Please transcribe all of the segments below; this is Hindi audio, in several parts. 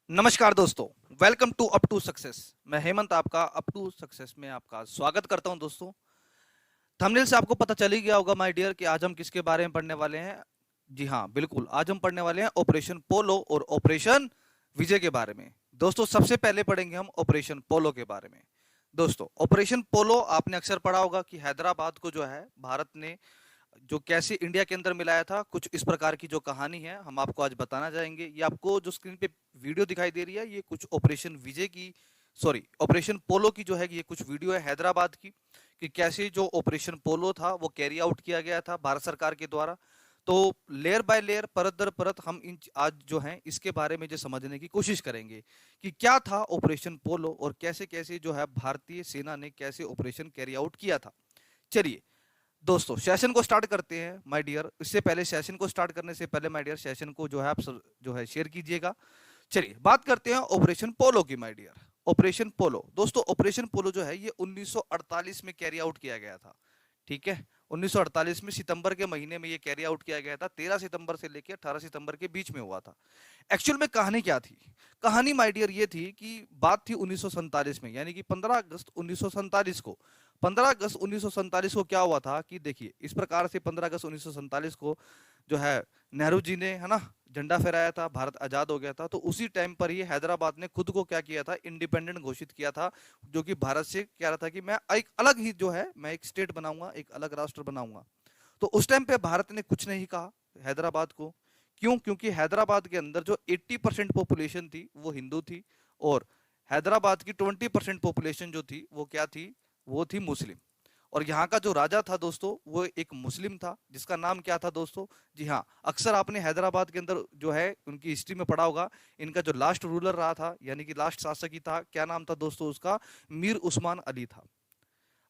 नमस्कार दोस्तों। Welcome to up to success. मैं हेमंत आपका अप टू सक्सेस में आपका स्वागत करता हूं दोस्तों। थंबनेल से आपको पता चल ही गया होगा माय डियर कि आज हम किसके बारे में पढ़ने वाले हैं। जी हाँ, बिल्कुल, आज हम पढ़ने वाले हैं ऑपरेशन पोलो और ऑपरेशन विजय के बारे में। दोस्तों सबसे पहले पढ़ेंगे हम ऑपरेशन पोलो के बारे में। दोस्तों ऑपरेशन पोलो आपने अक्सर पढ़ा होगा कि हैदराबाद को जो है भारत ने जो कैसे इंडिया के अंदर मिलाया था, कुछ इस प्रकार की जो कहानी है हम आपको आज बताना चाहेंगे। ये आपको जो स्क्रीन पे वीडियो दिखाई दे रही है, ये कुछ ऑपरेशन विजय की, सॉरी ऑपरेशन पोलो की जो है ये कुछ वीडियो है हैदराबाद की, कि कैसे जो ऑपरेशन पोलो था वो कैरी आउट किया गया था भारत सरकार के द्वारा। तो लेयर बाय लेयर, परत दर परत हम इन आज जो है इसके बारे में जो समझने की कोशिश करेंगे कि क्या था ऑपरेशन पोलो और कैसे कैसे जो है भारतीय सेना ने कैसे ऑपरेशन कैरी आउट किया था। चलिए दोस्तों सेशन को स्टार्ट करते हैं माय डियर। इससे पहले सेशन को स्टार्ट करने से पहले माय डियर सेशन को जो है आप जो है शेयर कीजिएगा। चलिए बात करते हैं ऑपरेशन पोलो की माय डियर। ऑपरेशन पोलो दोस्तों, ऑपरेशन पोलो जो है ये 1948 में कैरी आउट किया गया था। ठीक है, 1948 में सितंबर के महीने में ये कैरी आउट किया गया था। 13 सितंबर से लेकर 18 सितंबर के बीच में हुआ था। एक्चुअल में कहानी क्या थी? कहानी माय डियर ये थी कि बात थी 1947 में, यानी कि 15 अगस्त 1947 को। 15 अगस्त 1947 को क्या हुआ था कि देखिए इस प्रकार से 15 अगस्त 1947 को जो है नेहरू जी ने, है ना, झंडा फहराया था, भारत आजाद हो गया था। तो उसी टाइम पर ही हैदराबाद ने खुद को क्या किया था, इंडिपेंडेंट घोषित किया था, जो कि भारत से कह रहा था कि मैं एक अलग ही जो है मैं एक स्टेट बनाऊंगा, एक अलग राष्ट्र बनाऊंगा। तो उस टाइम पे भारत ने कुछ नहीं कहा हैदराबाद को। क्यों? क्योंकि हैदराबाद के अंदर जो 80% पॉपुलेशन थी वो हिंदू थी, और हैदराबाद की 20% पॉपुलेशन जो थी वो क्या थी, वो थी मुस्लिम। और यहाँ का जो राजा था दोस्तों वो एक मुस्लिम था, जिसका नाम क्या था दोस्तों? जी हाँ, अक्सर आपने हैदराबाद के अंदर जो है उनकी हिस्ट्री में पढ़ा होगा, इनका जो लास्ट रूलर रहा था, यानी कि लास्ट शासक ही था, क्या नाम था दोस्तों उसका? मीर उस्मान अली था।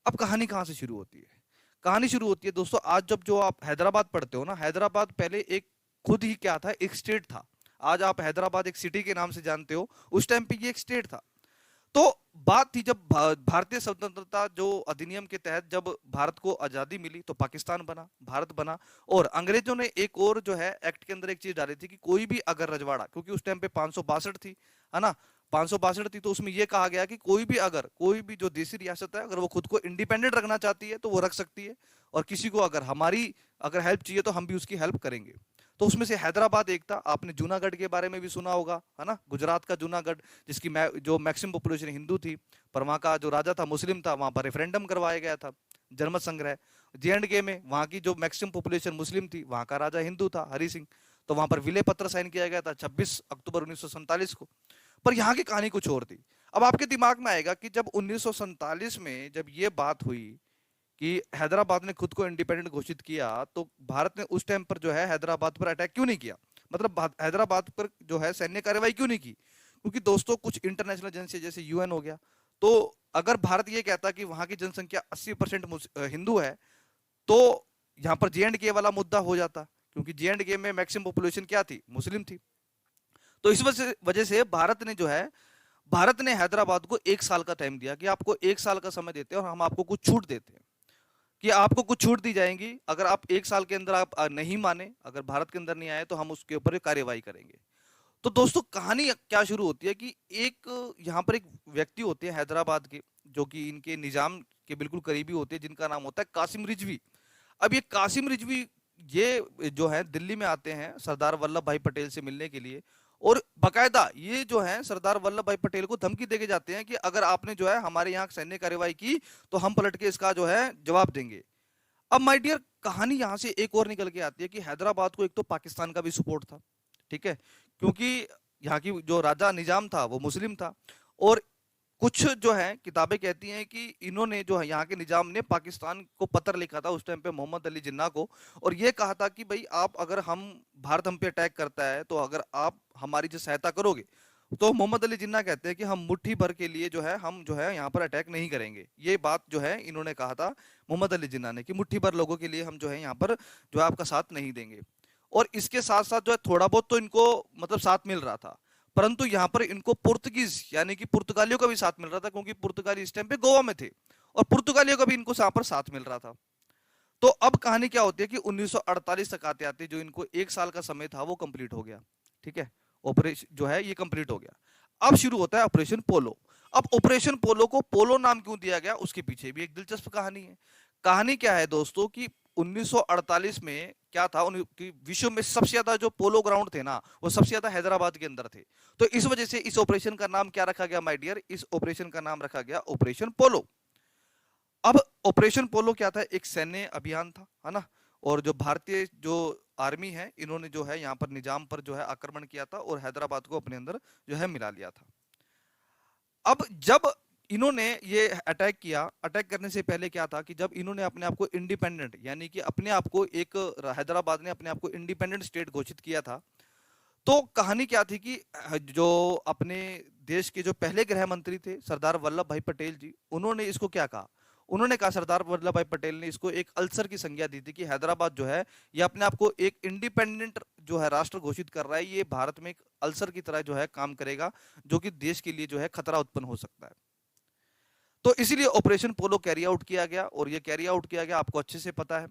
अब कहानी कहाँ से शुरू होती है? कहानी शुरू होती है दोस्तों, आज जब जो आप हैदराबाद पढ़ते हो ना, हैदराबाद पहले एक खुद ही क्या था, एक स्टेट था। आज आप हैदराबाद एक सिटी के नाम से जानते हो, उस टाइम पे ये एक स्टेट था। तो बात थी जब भारतीय स्वतंत्रता जो अधिनियम के तहत जब भारत को आजादी मिली तो पाकिस्तान बना, भारत बना। और अंग्रेजों ने एक और जो है एक्ट के अंदर एक चीज डाली थी कि कोई भी अगर रजवाड़ा, क्योंकि उस टाइम पे 562 थी, है ना, 562 थी, तो उसमें यह कहा गया कि कोई भी जो देशी रियासत है अगर वो खुद को इंडिपेंडेंट रखना चाहती है तो वो रख सकती है, और किसी को अगर हमारी अगर हेल्प चाहिए तो हम भी उसकी हेल्प करेंगे। तो उसमें से हैदराबाद एक था। आपने जूनागढ़ के बारे में भी सुना होगा, है ना, गुजरात का जूनागढ़, जिसकी जो मैक्सिमम पॉपुलेशन हिंदू थी, पर वहाँ का जो राजा था मुस्लिम था, वहाँ पर रेफरेंडम करवाया गया था, जनमत संग्रह। जे एंड के में वहाँ की जो मैक्सिमम पॉपुलेशन मुस्लिम थी, वहाँ का राजा हिंदू था, हरि सिंह। तो वहाँ पर विलय पत्र साइन किया गया था 26 अक्टूबर 1947 को। पर यहाँ की कहानी कुछ और थी। अब आपके दिमाग में आएगा कि जब 1947 में जब ये बात हुई कि हैदराबाद ने खुद को इंडिपेंडेंट घोषित किया, तो भारत ने उस टाइम पर जो है हैदराबाद पर अटैक क्यों नहीं किया, मतलब हैदराबाद पर जो है सैन्य कार्रवाई क्यों नहीं की? क्योंकि दोस्तों कुछ इंटरनेशनल एजेंसी जैसे यूएन हो गया, तो अगर भारत ये कहता कि वहां की जनसंख्या 80% हिंदू है, तो यहाँ पर जे एंड के वाला मुद्दा हो जाता, क्योंकि जे एंड के में मैक्सिमम पॉपुलेशन क्या थी, मुस्लिम थी। तो इस वजह से भारत ने जो है, भारत ने हैदराबाद को 1 साल का टाइम दिया कि आपको 1 साल का समय देते हैं और हम आपको कुछ छूट देते हैं, कि आपको कुछ छूट दी जाएंगी। अगर आप 1 साल के अंदर आप नहीं माने, अगर भारत के अंदर नहीं आए, तो हम उसके ऊपर कार्यवाही करेंगे। तो दोस्तों कहानी क्या शुरू होती है कि एक यहाँ पर एक व्यक्ति होते हैं हैदराबाद के, जो कि इनके निजाम के बिल्कुल करीबी होते हैं, जिनका नाम होता है कासिम रिजवी। अब ये कासिम रिजवी ये जो है दिल्ली में आते हैं सरदार वल्लभ भाई पटेल से मिलने के लिए, और बकायदा ये जो है सरदार वल्लभ भाई पटेल को धमकी देके जाते हैं कि अगर आपने जो है हमारे यहाँ सैन्य कार्रवाई की तो हम पलट के इसका जो है जवाब देंगे। अब माय डियर कहानी यहाँ से एक और निकल के आती है कि हैदराबाद को एक तो पाकिस्तान का भी सपोर्ट था, ठीक है, क्योंकि यहाँ की जो राजा निजाम था वो मुस्लिम था। और कुछ जो है किताबें कहती हैं कि इन्होंने जो है यहाँ के निजाम ने पाकिस्तान को पत्र लिखा था उस टाइम पे मोहम्मद अली जिन्ना को, और ये कहा था कि भाई आप अगर हम भारत हम पे अटैक करता है तो अगर आप हमारी जो सहायता करोगे, तो मोहम्मद अली जिन्ना कहते हैं कि हम मुट्ठी भर के लिए जो है हम जो है यहाँ पर अटैक नहीं करेंगे। ये बात जो है इन्होंने कहा था मोहम्मद अली जिन्ना ने, कि मुट्ठी भर लोगों के लिए हम जो है यहाँ पर जो है आपका साथ नहीं देंगे। और इसके साथ साथ जो है थोड़ा बहुत तो इनको मतलब साथ मिल रहा था, परंतु यहाँ पर इनको पुर्तगीज यानी कि पुर्तगालियों का भी साथ मिल रहा था, क्योंकि पुर्तगाली इस टाइम पे गोवा में थे, और पुर्तगालियों का भी इनको यहाँ पर साथ मिल रहा था। तो अब कहानी क्या होती है कि 1948 तक आते आते जो इनको 1 साल का समय था वो कंप्लीट हो गया, ठीक है। ऑपरेशन जो है ये कंप्लीट हो गया। अब शुरू होता है ऑपरेशन पोलो। अब ऑपरेशन पोलो को पोलो नाम क्यों दिया गया, उसके पीछे भी एक दिलचस्प कहानी है। कहानी क्या है दोस्तों कि 1948 में क्या था, कि विश्व में सबसे ज्यादा जो पोलो ग्राउंड थे ना, वो सबसे ज्यादा हैदराबाद के अंदर थे। तो इस वजह से इस ऑपरेशन का नाम क्या रखा गया माय डियर, इस ऑपरेशन का नाम रखा गया ऑपरेशन पोलो। अब ऑपरेशन पोलो क्या था, एक सैन्य अभियान था, है ना। और जो भारतीय जो आर्मी है, इन्होंने जो है यहाँ पर निजाम पर जो है आक्रमण किया था और हैदराबाद को अपने अंदर जो है मिला लिया था। अब जब इन्होंने ये अटैक किया, अटैक करने से पहले क्या था कि जब इन्होंने अपने आप को इंडिपेंडेंट, यानी कि अपने आप को एक, हैदराबाद ने अपने आप को इंडिपेंडेंट स्टेट घोषित किया था। तो कहानी क्या थी कि जो अपने देश के जो पहले गृह मंत्री थे सरदार वल्लभ भाई पटेल जी, उन्होंने इसको क्या कहा, उन्होंने कहा, सरदार वल्लभ भाई पटेल ने इसको एक अल्सर की संज्ञा दी थी कि हैदराबाद जो है ये अपने आप को एक इंडिपेंडेंट जो है राष्ट्र घोषित कर रहा है, ये भारत में एक अल्सर की तरह जो है काम करेगा, जो कि देश के लिए जो है खतरा उत्पन्न हो सकता है। तो इसीलिए ऑपरेशन पोलो कैरी आउट किया गया, और ये कैरी आउट किया गया, आपको अच्छे से पता है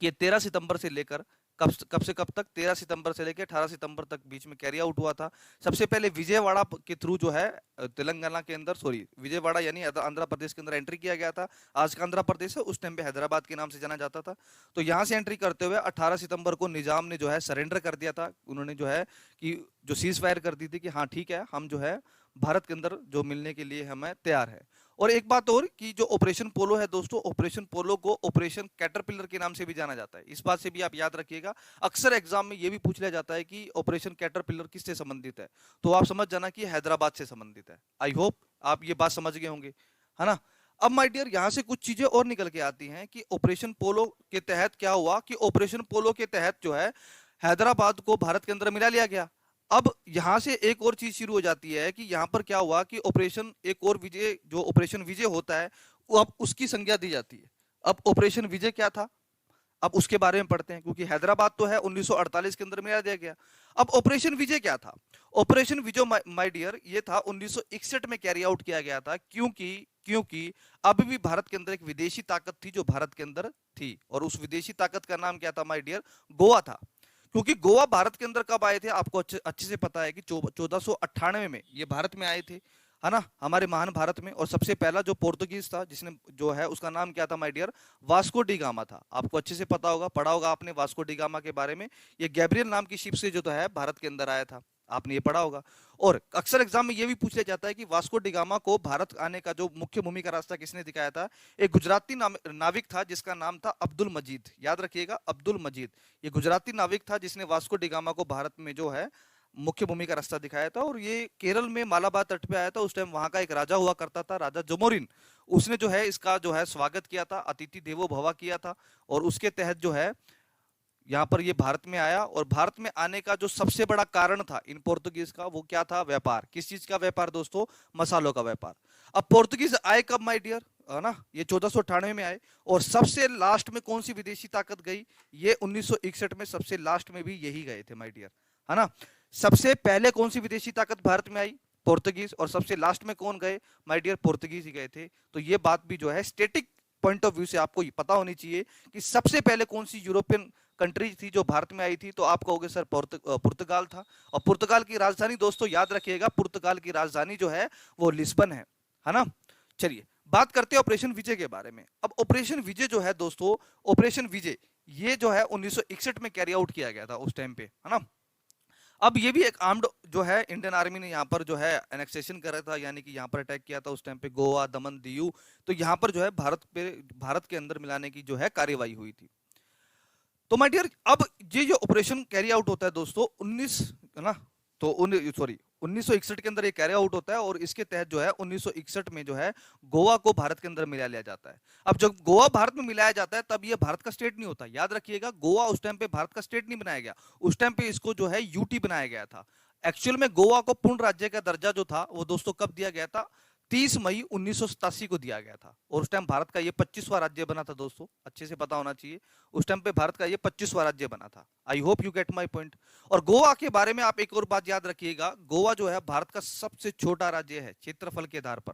कि 13 सितंबर से लेकर कब से कब तक, 13 सितंबर से लेकर 18 सितंबर तक बीच में कैरी आउट हुआ था। सबसे पहले विजयवाड़ा के थ्रू जो है तेलंगाना के अंदर, सॉरी विजयवाड़ा यानी आंध्र प्रदेश के अंदर एंट्री किया गया था। आज का आंध्र प्रदेश है, उस टाइम पे हैदराबाद के नाम से जाना जाता था। तो यहाँ से एंट्री करते हुए 18 सितंबर को निजाम ने जो है सरेंडर कर दिया था। उन्होंने जो है कि जो सीज फायर कर दी थी कि हाँ ठीक है, हम जो है भारत के अंदर जो मिलने के लिए हमें तैयार है। और एक बात और कि जो ऑपरेशन पोलो है दोस्तों, ऑपरेशन पोलो को ऑपरेशन कैटरपिलर के नाम से भी जाना जाता है। इस बात से भी आप याद रखिएगा, अक्सर एग्जाम में ये भी पूछ लिया जाता है कि ऑपरेशन कैटरपिलर किससे संबंधित है, तो आप समझ जाना कि हैदराबाद से संबंधित है। आई होप आप ये बात समझ गए होंगे, है ना। अब माय डियर यहां से कुछ चीजें और निकल के आती हैं कि ऑपरेशन पोलो के तहत क्या हुआ, कि ऑपरेशन पोलो के तहत जो है हैदराबाद को भारत के अंदर मिला लिया गया। अब यहां से एक और चीज शुरू हो जाती है कि यहां पर क्या हुआ कि ऑपरेशन एक और विजय, जो ऑपरेशन विजय होता है, वो अब उसकी संज्ञा दी जाती है। अब ऑपरेशन विजय क्या था, अब उसके बारे में पढ़ते हैं, क्योंकि हैदराबाद तो है 1948 के अंदर मिला दिया गया। अब ऑपरेशन विजय क्या था, ऑपरेशन विजय माय डियर ये था 1961 में कैरी आउट किया गया था, क्योंकि क्योंकि अभी भी भारत के अंदर एक विदेशी ताकत थी जो भारत के अंदर थी, और उस विदेशी ताकत का नाम क्या था माय डियर, गोवा था। क्योंकि गोवा भारत के अंदर कब आए थे, आपको अच्छे से पता है कि 1498 में ये भारत में आए थे, है ना, हमारे महान भारत में। और सबसे पहला जो पोर्तुगीज था जिसने जो है, उसका नाम क्या था my dear, Vasco da Gama था। आपको अच्छे से पता होगा, पढ़ा होगा आपने वास्को डी गामा के बारे में। ये गैब्रियल नाम की शिप से जो है भारत के अंदर आया था, आपने ये पढ़ा होगा। और अक्सर एग्जाम में ये भी पूछ लिया जाता है कि वास्को डी गामा को भारत आने का जो मुख्य भूमि का रास्ता किसने दिखाया था। एक गुजराती नाविक था जिसका नाम था अब्दुल मजीद, याद रखिएगा अब्दुल मजीद। ये गुजराती नाविक था जिसने वास्को डी गामा को भारत में जो है मुख्य भूमि का रास्ता दिखाया था। और ये केरल में मालाबार तट पे आया था। उस टाइम वहां का एक राजा हुआ करता था, राजा जमोरिन। उसने जो है इसका जो है स्वागत किया था, अतिथि देवो भव किया था। और उसके तहत जो है यहाँ पर ये भारत में आया। और भारत में आने का जो सबसे बड़ा कारण था इन पोर्तुगीज का, वो क्या था, व्यापार। किस चीज का व्यापार दोस्तों, मसालों का व्यापार। अब पोर्तुगीज आए कब माय डियर, है ना, ये 1498 में आए। और सबसे लास्ट में कौन सी विदेशी ताकत गई, ये 1961 में सबसे लास्ट में भी यही गए थे माय डियर, है ना। सबसे पहले कौन सी विदेशी ताकत भारत में आई, पोर्तुगीज। और सबसे लास्ट में कौन गए माय डियर, पोर्तुगीज ही गए थे। तो ये बात भी जो है स्टेटिक पॉइंट ऑफ व्यू से आपको पता होनी चाहिए कि सबसे पहले कौन सी यूरोपियन कंट्री थी जो भारत में आई थी। तो आप कहोगे सर पुर्तगाल था। और पुर्तगाल की राजधानी दोस्तों याद रखिएगा, पुर्तगाल की राजधानी जो है वो लिस्बन है ना। चलिए बात करते हैं ऑपरेशन विजय के बारे में। अब ऑपरेशन विजय जो है दोस्तों, ऑपरेशन विजय ये जो है 1961 में कैरी आउट किया गया था उस टाइम पे, है ना। अब ये भी एक आर्म्ड जो है इंडियन आर्मी ने यहाँ पर जो है एनेक्सेशन करा था, यानी कि यहाँ पर अटैक किया था उस टाइम पे गोवा, दमन, दीव। तो यहाँ पर जो है भारत के अंदर मिलाने की जो है कार्यवाही हुई थी। तो माय डियर अब ये जो ऑपरेशन कैरी आउट होता है दोस्तों 19 है ना, तो 1961 के अंदर ये कैरी आउट होता है। और इसके तहत जो है 1961 में जो है गोवा को भारत के अंदर मिला लिया जाता है। अब जब गोवा भारत में मिलाया जाता है तब ये भारत का स्टेट नहीं होता, याद रखिएगा। गोवा उस टाइम पे भारत का स्टेट नहीं बनाया गया, उस टाइम पे इसको जो है यूटी बनाया गया था। एक्चुअल में गोवा को पूर्ण राज्य का दर्जा जो था वो दोस्तों कब दिया गया था, 30 मई 1987 को दिया गया था। और उस टाइम भारत का ये 25वां राज्य बना था दोस्तों, अच्छे से पता होना चाहिए। उस टाइम पे भारत का ये 25वां राज्य बना था। I hope you get my point. और गोवा के बारे में आप एक और बात याद रखिएगा, गोवा जो है भारत का सबसे छोटा राज्य है क्षेत्रफल के आधार पर।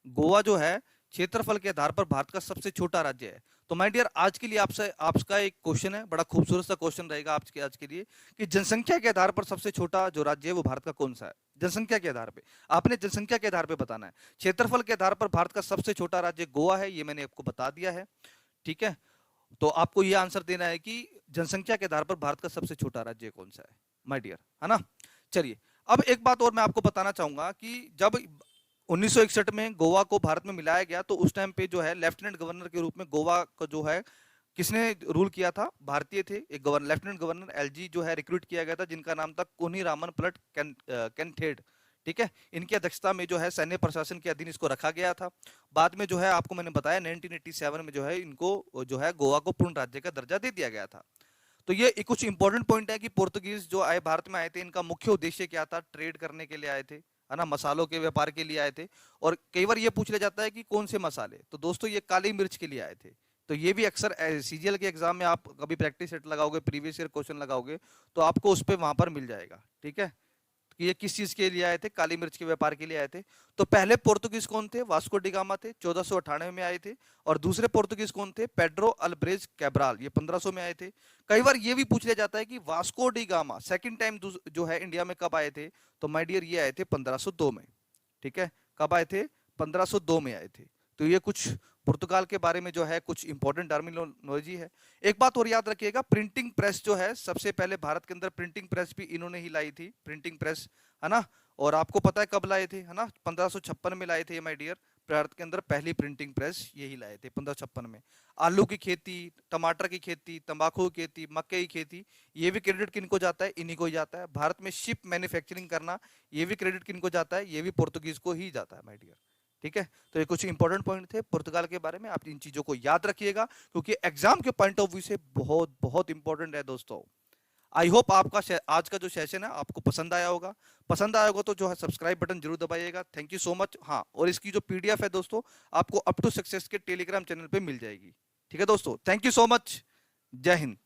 गोवा जो है क्षेत्रफल के आधार पर भारत का सबसे छोटा राज्य है। तो माय डियर, आज के लिए आपसे आपका एक क्वेश्चन है, बड़ा खूबसूरत सा क्वेश्चन रहेगा आज के लिए, कि जनसंख्या के आधार पर सबसे छोटा जो राज्य है वो भारत का कौन सा है? जनसंख्या के आधार पे आपने जनसंख्या के आधार पे बताना है। क्षेत्रफल के आधार पर भारत का सबसे छोटा राज्य गोवा है, ये मैंने आपको बता दिया है। ठीक है, तो आपको ये आंसर देना है कि जनसंख्या के आधार पर भारत का सबसे छोटा राज्य कौन सा है माय डियर, है ना। चलिए, अब एक बात और मैं आपको बताना चाहूंगा कि जब 1961 में गोवा को भारत में मिलाया गया तो उस टाइम पे जो है लेफ्टिनेंट गवर्नर के रूप में गोवा को जो है किसने रूल किया था? भारतीय थे। एक गवर्नर, लेफ्टिनेंट गवर्नर एलजी जो है रिक्रूट किया गया था, जिनका नाम था कोनी रामन पलट कैनथेड। ठीक है, इनकी अध्यक्षता में जो है सैन्य प्रशासन के अधीन इसको रखा गया था। बाद में जो है आपको मैंने बताया 1987 में जो है इनको जो है गोवा को पूर्ण राज्य का दर्जा दे दिया गया था। तो ये एक कुछ इंपॉर्टेंट पॉइंट है कि पुर्तगीज जो आए भारत में आए थे, इनका मुख्य उद्देश्य क्या था? ट्रेड करने के लिए आए थे, है ना, मसालों के व्यापार के लिए आए थे। और कई बार ये पूछ लिया जाता है कि कौन से मसाले, तो दोस्तों ये काली मिर्च के लिए आए थे। तो ये भी अक्सर सीजीएल के एग्जाम में आप कभी प्रैक्टिस सेट लगाओगे, प्रीवियस ईयर क्वेश्चन लगाओगे, तो आपको उस पर वहां पर मिल जाएगा। ठीक है, कि ये किस चीज के लिए आए थे? काली मिर्च के व्यापार के लिए आए थे। तो पहले पोर्तुगीज कौन थे? वास्को डी गामा थे, 1498 में आए थे। और दूसरे पोर्तुगीज कौन थे? पेड्रो अल्ब्रेज कैब्राल, ये 1500 में आए थे। कई बार ये भी पूछ लिया जाता है कि Vasco da gamma second time जो है इंडिया में कब आए थे? तो माय डियर, ये आए थे 1502 में। ठीक है, कब आए थे? 1502 में आए थे। तो ये कुछ पुर्तगाल के बारे में जो है कुछ इंपॉर्टेंट टर्मिनोलॉजी है। एक बात और याद रखिएगा, प्रिंटिंग प्रेस जो है सबसे पहले भारत के अंदर प्रिंटिंग प्रेस भी इन्होंने ही लाई थी, प्रिंटिंग प्रेस, है ना। और आपको पता है कब लाए थे, है ना? 1556 में लाए थे माय डियर। भारत के अंदर पहली प्रिंटिंग प्रेस यही लाए थे 1556 में। आलू की खेती, टमाटर की खेती, तंबाकू की खेती, मक्के की खेती, ये भी क्रेडिट किनको जाता है? इन्हीं को ही जाता है। भारत में शिप मैन्युफैक्चरिंग करना, ये भी क्रेडिट किनको जाता है? ये भी पुर्तगीज को ही जाता है माय डियर। ठीक है, तो ये कुछ इंपॉर्टेंट पॉइंट थे पुर्तगाल के बारे में, आप इन चीजों को याद रखिएगा क्योंकि एग्जाम के पॉइंट ऑफ व्यू से बहुत बहुत इंपॉर्टेंट है दोस्तों। आई होप आपका आज का जो सेशन है आपको पसंद आया होगा। पसंद आया होगा तो जो है सब्सक्राइब बटन जरूर दबाइएगा। Thank you so much. हाँ, और इसकी जो पीडीएफ है दोस्तों, आपको अप टू सक्सेस के टेलीग्राम चैनल पे मिल जाएगी। ठीक है दोस्तों, थैंक यू सो मच। जय हिंद।